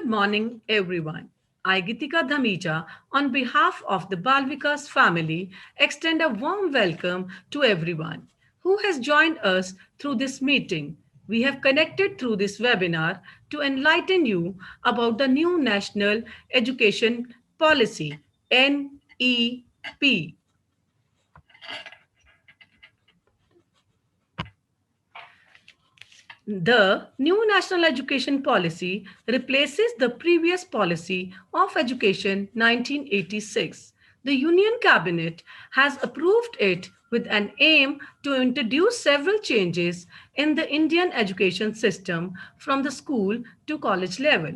Good morning, everyone. I, Gitika Dhamija, on behalf of the Balvikas family, extend a warm welcome to everyone who has joined us through this meeting. We have connected through this webinar to enlighten you about the new National Education Policy, NEP. The new National Education Policy replaces the previous policy of education 1986. The Union Cabinet has approved it with an aim to introduce several changes in the Indian education system from the school to college level.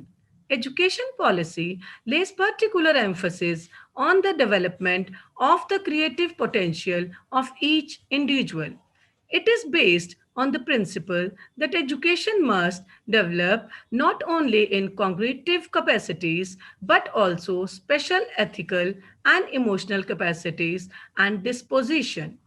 Education policy lays particular emphasis on the development of the creative potential of each individual. It is based on the principle that education must develop not only in cognitive capacities but also special ethical and emotional capacities and disposition.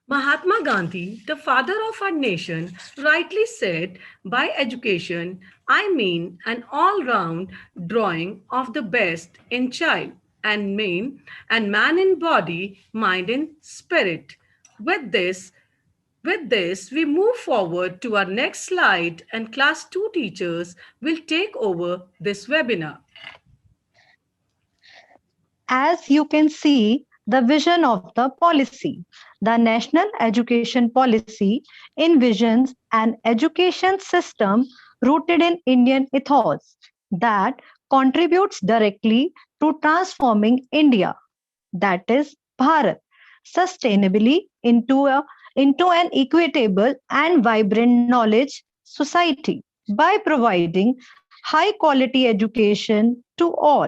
Mahatma Gandhi, the father of our nation, rightly said, by education, I mean an all round drawing of the best in child and man in body, mind, and spirit. With this, we move forward to our next slide, and class 2 teachers will take over this webinar. As you can see, the vision of the policy. The National Education Policy envisions an education system rooted in Indian ethos that contributes directly to transforming India, that is Bharat, sustainably into an equitable and vibrant knowledge society by providing high quality education to all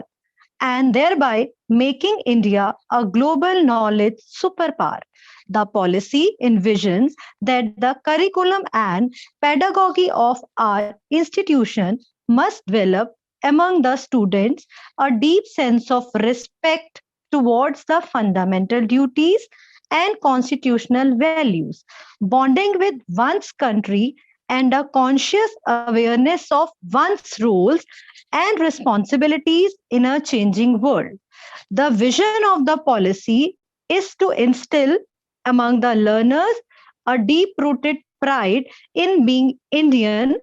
and thereby making India a global knowledge superpower. The policy envisions that the curriculum and pedagogy of our institution must develop among the students a deep sense of respect towards the fundamental duties and constitutional values, bonding with one's country and a conscious awareness of one's roles and responsibilities in a changing world. The vision of the policy is to instill among the learners a deep rooted pride in being Indian,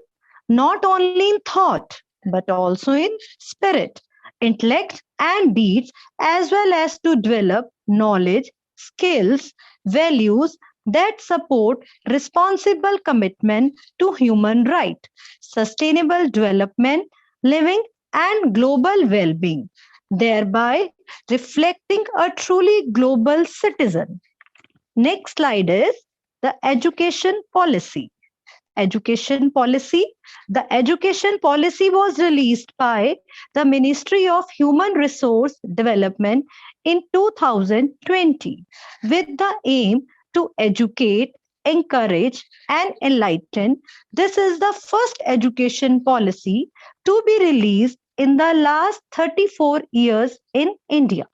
not only in thought, but also in spirit, intellect, and deeds, as well as to develop knowledge, skills, values that support responsible commitment to human right, sustainable development, living, and global well being, thereby reflecting a truly global citizen. Next slide is the education policy. Education policy. The education policy was released by the Ministry of Human Resource Development in 2020 with the aim to educate, encourage, and enlighten. This is the first education policy to be released in the last 34 years in India.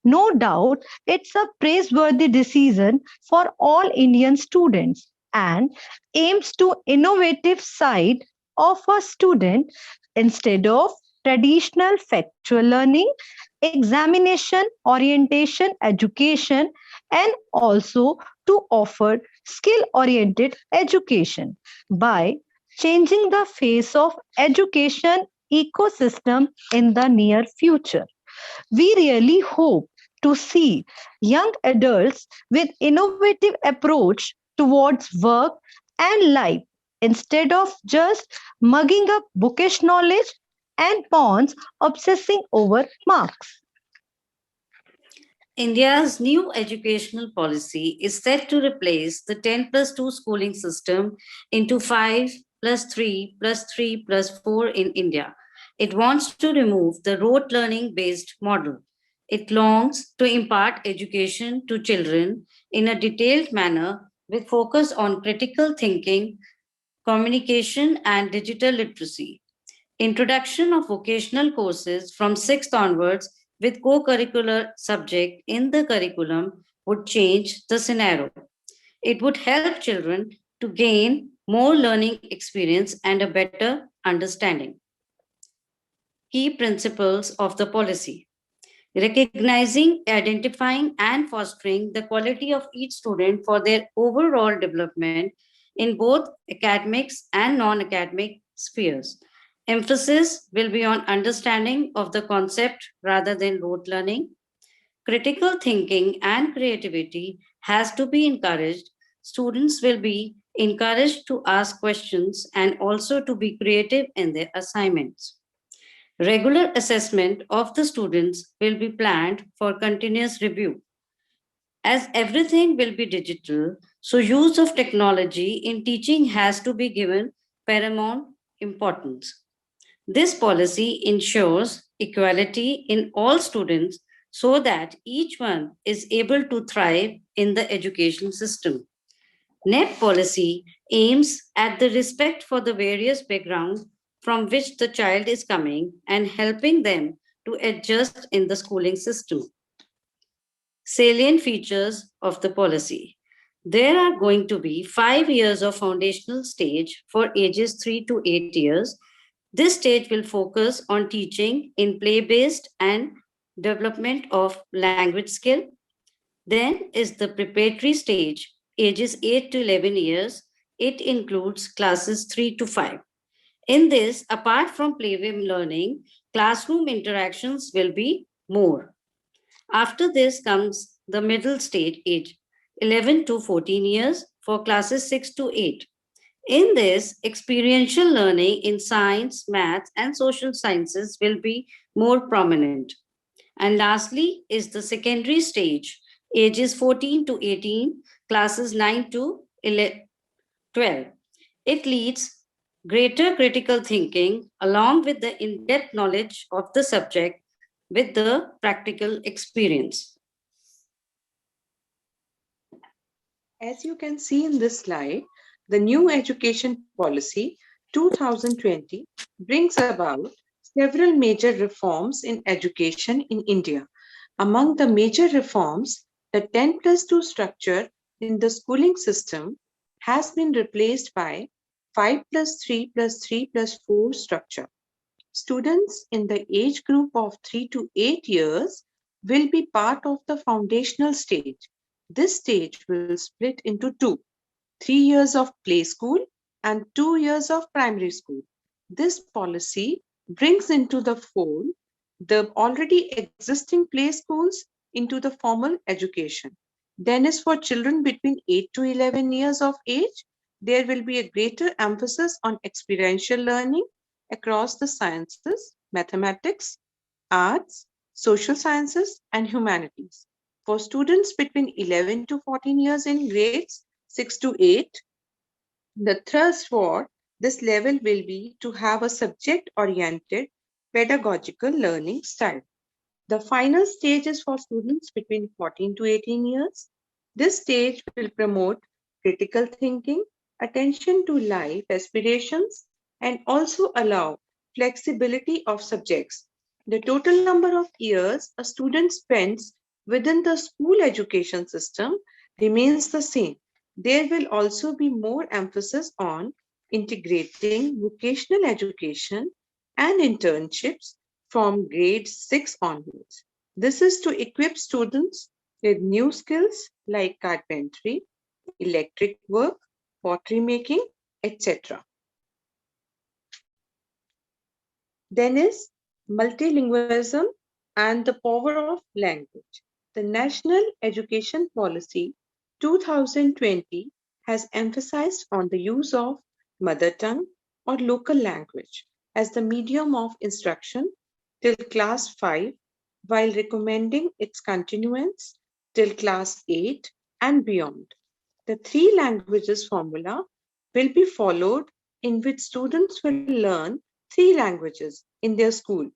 No doubt, it's a praiseworthy decision for all Indian students and aims to innovative side of a student instead of traditional factual learning, examination, orientation, education, and also to offer skill oriented education by changing the face of education ecosystem in the near future. We really hope to see young adults with innovative approach towards work and life instead of just mugging up bookish knowledge and pawns obsessing over marks. India's new educational policy is set to replace the 10 plus 2 schooling system into 5 plus 3 plus 3 plus 4 in India. It wants to remove the rote learning based model. It longs to impart education to children in a detailed manner with focus on critical thinking, communication, and digital literacy. Introduction of vocational courses from 6th onwards with co-curricular subject in the curriculum would change the scenario. It would help children to gain more learning experience and a better understanding. key principles of the policy. Recognizing, identifying, and fostering the quality of each student for their overall development in both academics and non academic spheres. Emphasis will be on understanding of the concept rather than rote learning. Critical thinking and creativity has to be encouraged. Students will be encouraged to ask questions and also to be creative in their assignments. Regular assessment of the students will be planned for continuous review. As everything will be digital, so use of technology in teaching has to be given paramount importance. This policy ensures equality in all students so that each one is able to thrive in the education system. NEP policy aims at the respect for the various backgrounds from which the child is coming and helping them to adjust in the schooling system. Salient features of the policy. There are going to be 5 years of foundational stage for ages 3 to 8 years. This stage will focus on teaching in play based and development of language skill. Then is the preparatory stage, ages 8 to 11 years. It includes classes 3 to 5. In this, apart from playroom learning, classroom interactions will be more. After this comes the middle stage, age 11 to 14 years for classes 6 to 8. In this, experiential learning in science, math, and social sciences will be more prominent. And lastly is the secondary stage, ages 14 to 18, classes 9 to 12. It leads greater critical thinking along with the in-depth knowledge of the subject with the practical experience. As you can see in this slide, the new education policy 2020 brings about several major reforms in education in India. Among the major reforms, the 10+2 structure in the schooling system has been replaced by 5+3+3+4 structure. Students in the age group of 3 to 8 years will be part of the foundational stage. This stage will split into two, 3 years of play school and 2 years of primary school. This policy brings into the fold the already existing play schools into the formal education. Then is for children between 8 to 11 years of age, there will be a greater emphasis on experiential learning across the sciences, mathematics, arts, social sciences, and humanities. For students between 11 to 14 years in grades 6 to 8, the thrust for this level will be to have a subject-oriented pedagogical learning style. The final stage is for students between 14 to 18 years. This stage will promote critical thinking, attention to life aspirations, and also allow flexibility of subjects. The total number of years a student spends within the school education system remains the same. There will also be more emphasis on integrating vocational education and internships from grade 6 onwards. This is to equip students with new skills like carpentry, electric work, pottery making, etc. Then is multilingualism and the power of language. The National Education Policy 2020 has emphasized on the use of mother tongue or local language as the medium of instruction till class 5, while recommending its continuance till class 8 and beyond. The 3 languages formula will be followed, in which students will learn 3 languages in their school.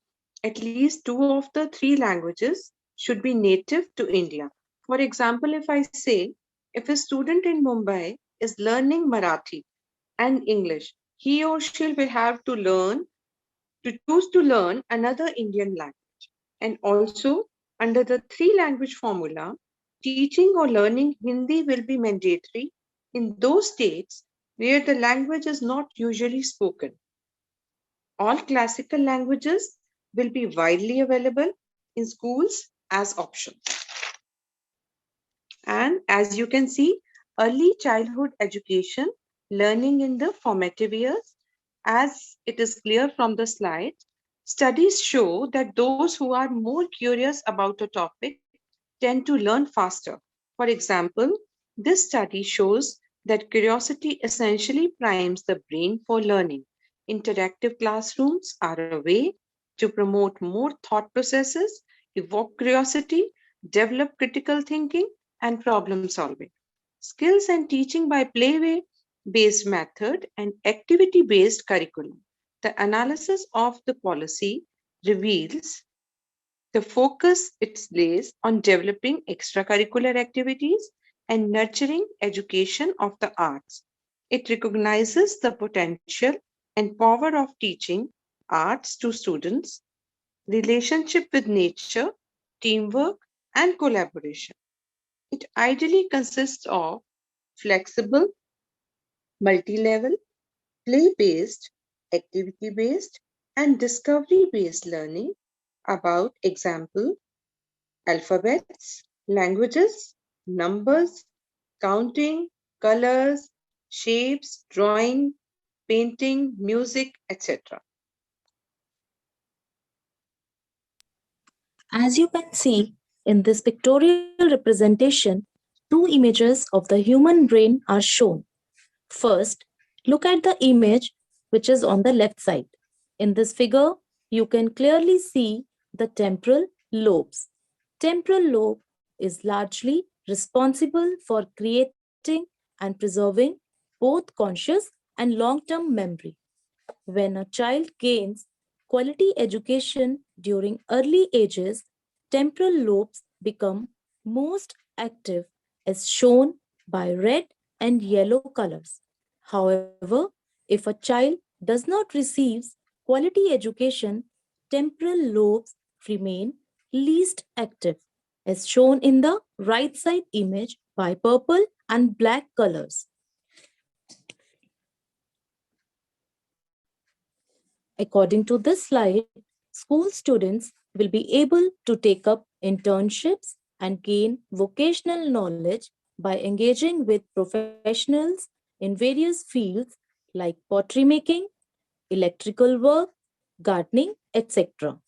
At least 2 of the 3 languages should be native to India. For example, if I say, if a student in Mumbai is learning Marathi and English, he or she will have to choose to learn another Indian language. And also, under the 3 language formula, teaching or learning Hindi will be mandatory in those states where the language is not usually spoken. All classical languages will be widely available in schools as options. And as you can see, early childhood education, learning in the formative years, as it is clear from the slide, studies show that those who are more curious about a topic tend to learn faster. For example, this study shows that curiosity essentially primes the brain for learning. Interactive classrooms are a way to promote more thought processes, evoke curiosity, develop critical thinking, and problem solving. Skills and teaching by play based method and activity based curriculum. The analysis of the policy reveals the focus it lays on developing extracurricular activities and nurturing education of the arts. It recognizes the potential and power of teaching arts to students, relationship with nature, teamwork, and collaboration. It ideally consists of flexible, multi-level, play-based, activity-based, and discovery-based learning about example, alphabets, languages, numbers, counting, colors, shapes, drawing, painting, music, etc. As you can see in this pictorial representation, two images of the human brain are shown. First, look at the image which is on the left side. In this figure, you can clearly see the temporal lobes. Temporal lobe is largely responsible for creating and preserving both conscious and long-term memory. When a child gains quality education during early ages, temporal lobes become most active as shown by red and yellow colors. However, if a child does not receive quality education, temporal lobes remain least active as shown in the right side image by purple and black colors. According to this slide, school students will be able to take up internships and gain vocational knowledge by engaging with professionals in various fields like pottery making, electrical work, gardening, etc.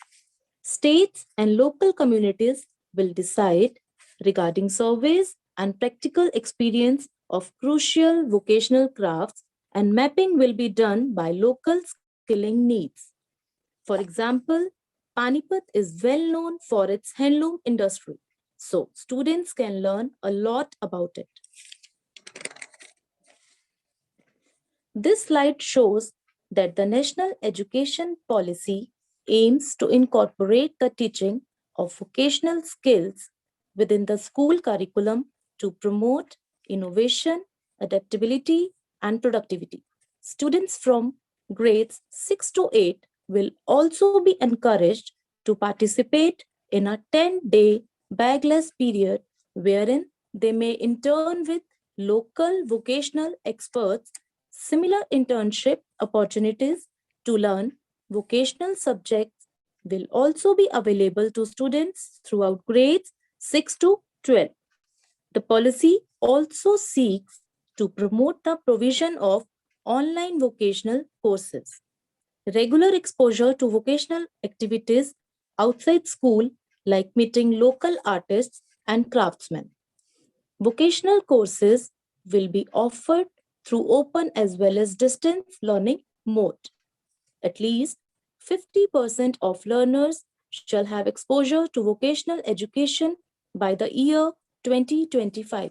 States and local communities will decide regarding surveys and practical experience of crucial vocational crafts, and mapping will be done by local skilling needs. For example, Panipat is well known for its handloom industry, so students can learn a lot about it. This slide shows that the National Education Policy aims to incorporate the teaching of vocational skills within the school curriculum to promote innovation, adaptability, and productivity. Students from grades 6 to 8 will also be encouraged to participate in a 10-day bagless period wherein they may intern with local vocational experts. Similar internship opportunities to learn vocational subjects will also be available to students throughout grades 6 to 12. The policy also seeks to promote the provision of online vocational courses. Regular exposure to vocational activities outside school, like meeting local artists and craftsmen. Vocational courses will be offered through open as well as distance learning mode. At least 50% of learners shall have exposure to vocational education by the year 2025.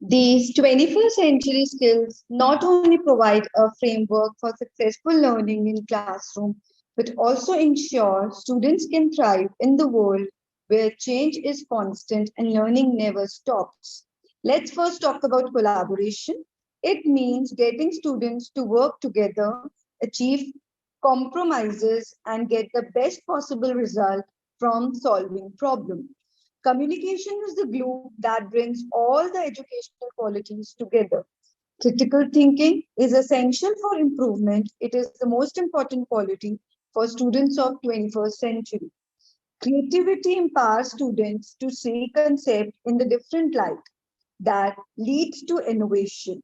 These 21st century skills not only provide a framework for successful learning in classroom, but also ensure students can thrive in the world where change is constant and learning never stops. Let's first talk about collaboration. It means getting students to work together, achieve compromises, and get the best possible result from solving problems. Communication is the glue that brings all the educational qualities together. Critical thinking is essential for improvement. It is the most important quality for students of 21st century. Creativity empowers students to see concepts in the different light that leads to innovation.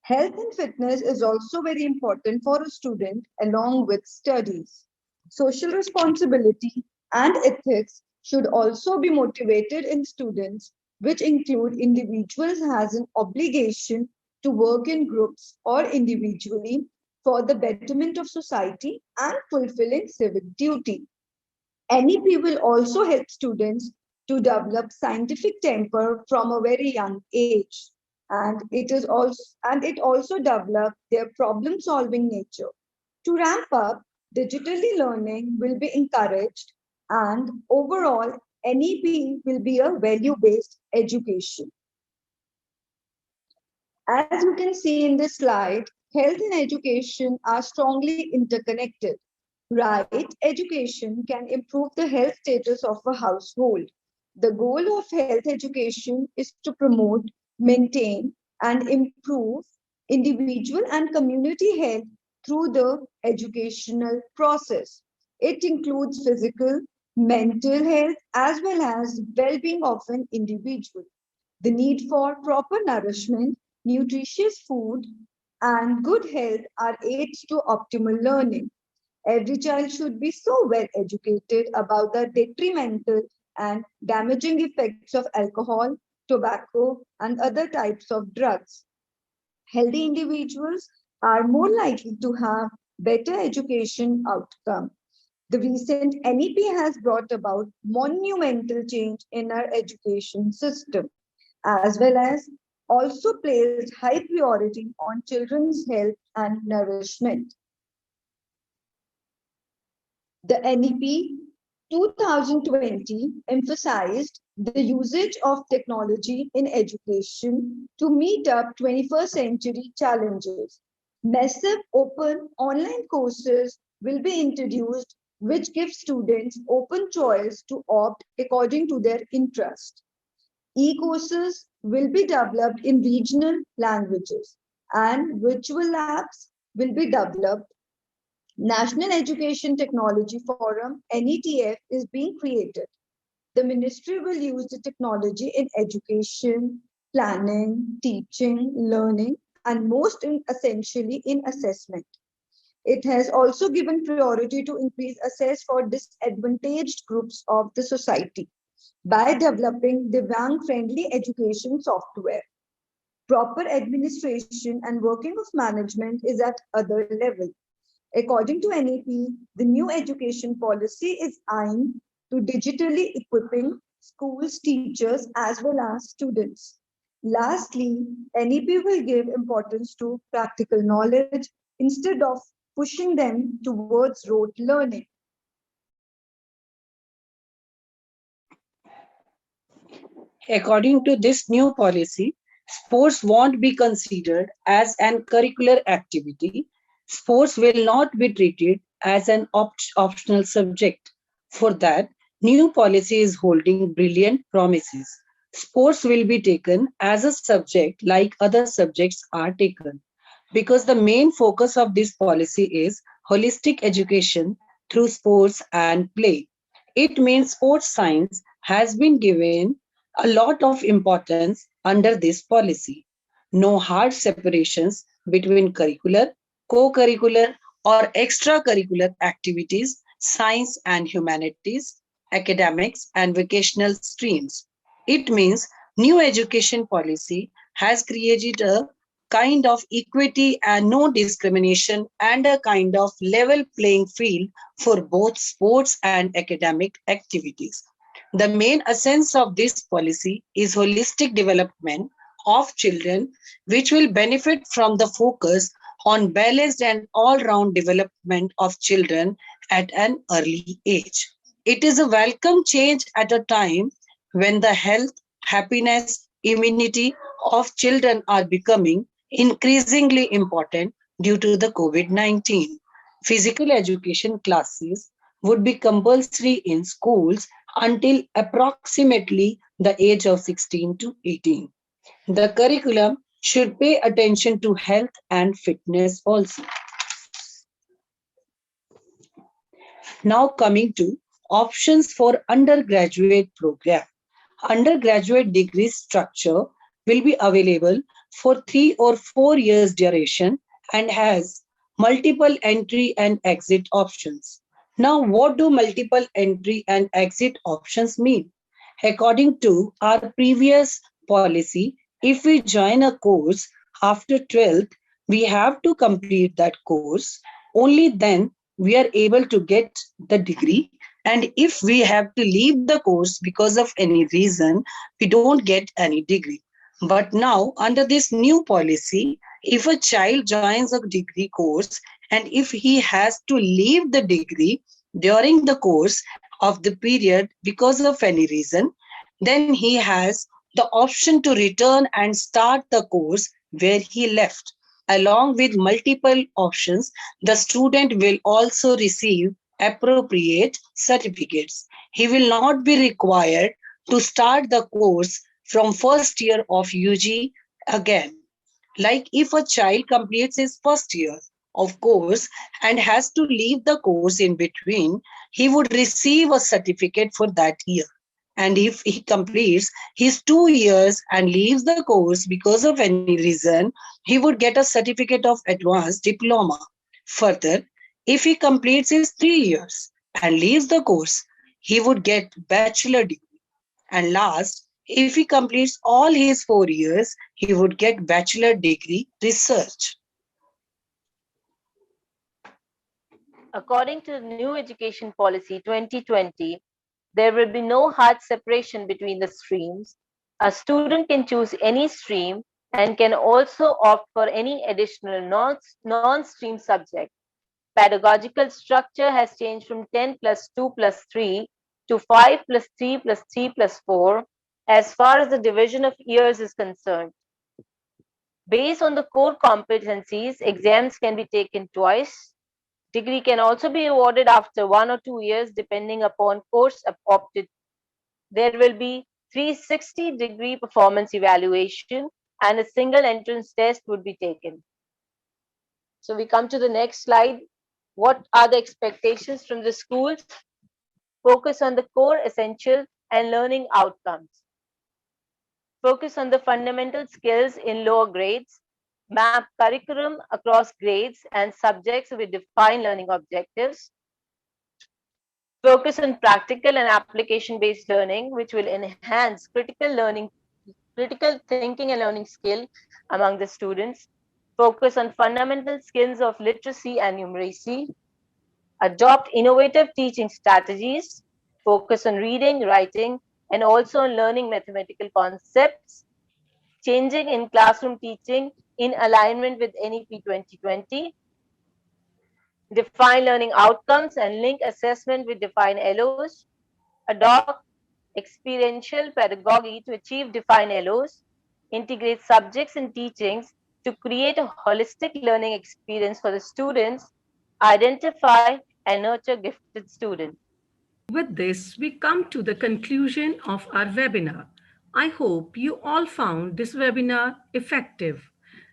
Health and fitness is also very important for a student along with studies. Social responsibility and ethics should also be motivated in students, which include individuals has an obligation to work in groups or individually for the betterment of society and fulfilling civic duty. NEP will also help students to develop scientific temper from a very young age, and it also develop their problem solving nature. To ramp up, digitally learning will be encouraged, and overall NEP will be a value based education. As you can see in this slide, health and education are strongly interconnected. Right education can improve the health status of a household. The goal of health education is to promote, maintain, and improve individual and community health through the educational process. It includes physical, mental health, as well as well being of an individual. The need for proper nourishment, nutritious food, and good health are aids to optimal learning. Every child should be so well educated about the detrimental and damaging effects of alcohol, tobacco, and other types of drugs. Healthy individuals are more likely to have better education outcome. The recent NEP has brought about monumental change in our education system, as well as also placed high priority on children's health and nourishment. The NEP 2020 emphasized the usage of technology in education to meet up 21st century challenges. Massive open online courses will be introduced, which give students open choice to opt according to their interest. E-courses will be developed in regional languages, and virtual labs will be developed. National Education Technology Forum, NETF, is being created. The ministry will use the technology in education, planning, teaching, learning, and essentially in assessment. It has also given priority to increase access for disadvantaged groups of the society by developing Divyang-friendly education software. Proper administration and working of management is at other level. According to NEP, the new education policy is aimed to digitally equipping schools, teachers, as well as students. Lastly, NEP will give importance to practical knowledge instead of pushing them towards rote learning. According to this new policy, sports won't be considered as an curricular activity. Sports will not be treated as an optional subject. For that, new policy is holding brilliant promises. Sports will be taken as a subject like other subjects are taken, because the main focus of this policy is holistic education through sports and play. It means sports science has been given a lot of importance under this policy. No hard separations between curricular, co-curricular, or extracurricular activities, science and humanities, academics, and vocational streams. It means new education policy has created a kind of equity and no discrimination and a kind of level playing field for both sports and academic activities. The main essence of this policy is holistic development of children, which will benefit from the focus on balanced and all-round development of children at an early age. It is a welcome change at a time when the health, happiness, immunity of children are becoming increasingly important due to the COVID-19. Physical education classes would be compulsory in schools until approximately the age of 16 to 18. The curriculum should pay attention to health and fitness also. Now coming to options for undergraduate program. Undergraduate degree structure will be available for 3 or 4 years duration and has multiple entry and exit options. Now, what do multiple entry and exit options mean? According to our previous policy, if we join a course after 12th, we have to complete that course. Only then we are able to get the degree. And if we have to leave the course because of any reason, we don't get any degree. But now, under this new policy, if a child joins a degree course and if he has to leave the degree during the course of the period because of any reason, then he has the option to return and start the course where he left. Along with multiple options, the student will also receive appropriate certificates. He will not be required to start the course from first year of UG again. Like if a child completes his first year of course and has to leave the course in between, he would receive a certificate for that year. And if he completes his 2 years and leaves the course because of any reason, he would get a certificate of advanced diploma. Further, if he completes his 3 years and leaves the course, he would get bachelor degree. And last, if he completes all his 4 years, he would get bachelor degree research. According to the new education policy 2020, there will be no hard separation between the streams. A student can choose any stream and can also opt for any additional non-stream subject. Pedagogical structure has changed from 10 plus 2 plus 3 to 5 plus 3 plus 3 plus 4 as far as the division of years is concerned. Based on the core competencies, exams can be taken twice. Degree can also be awarded after 1 or 2 years depending upon course opted. There will be 360-degree performance evaluation and a single entrance test would be taken. So we come to the next slide. What are the expectations from the schools? Focus on the core, essential, and learning outcomes. Focus on the fundamental skills in lower grades. Map curriculum across grades and subjects with defined learning objectives. Focus on practical and application-based learning, which will enhance critical thinking and learning skill among the students. Focus on fundamental skills of literacy and numeracy. Adopt innovative teaching strategies. Focus on reading, writing, and also on learning mathematical concepts. Changing in classroom teaching in alignment with NEP 2020. Define learning outcomes and link assessment with defined LOs. Adopt experiential pedagogy to achieve defined LOs. Integrate subjects and teachings to create a holistic learning experience for the students. Identify and nurture gifted students. With this, we come to the conclusion of our webinar. I hope you all found this webinar effective.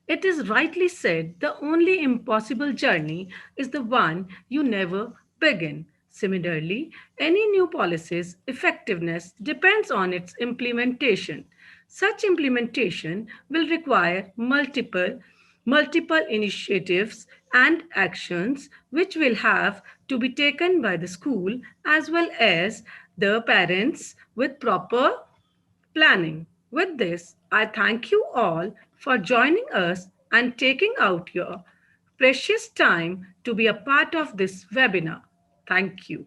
It is rightly said, the only impossible journey is the one you never begin. Similarly, any new policy's effectiveness depends on its implementation. Such implementation will require multiple initiatives and actions which will have to be taken by the school as well as the parents with proper planning. With this, I thank you all for joining us and taking out your precious time to be a part of this webinar. Thank you.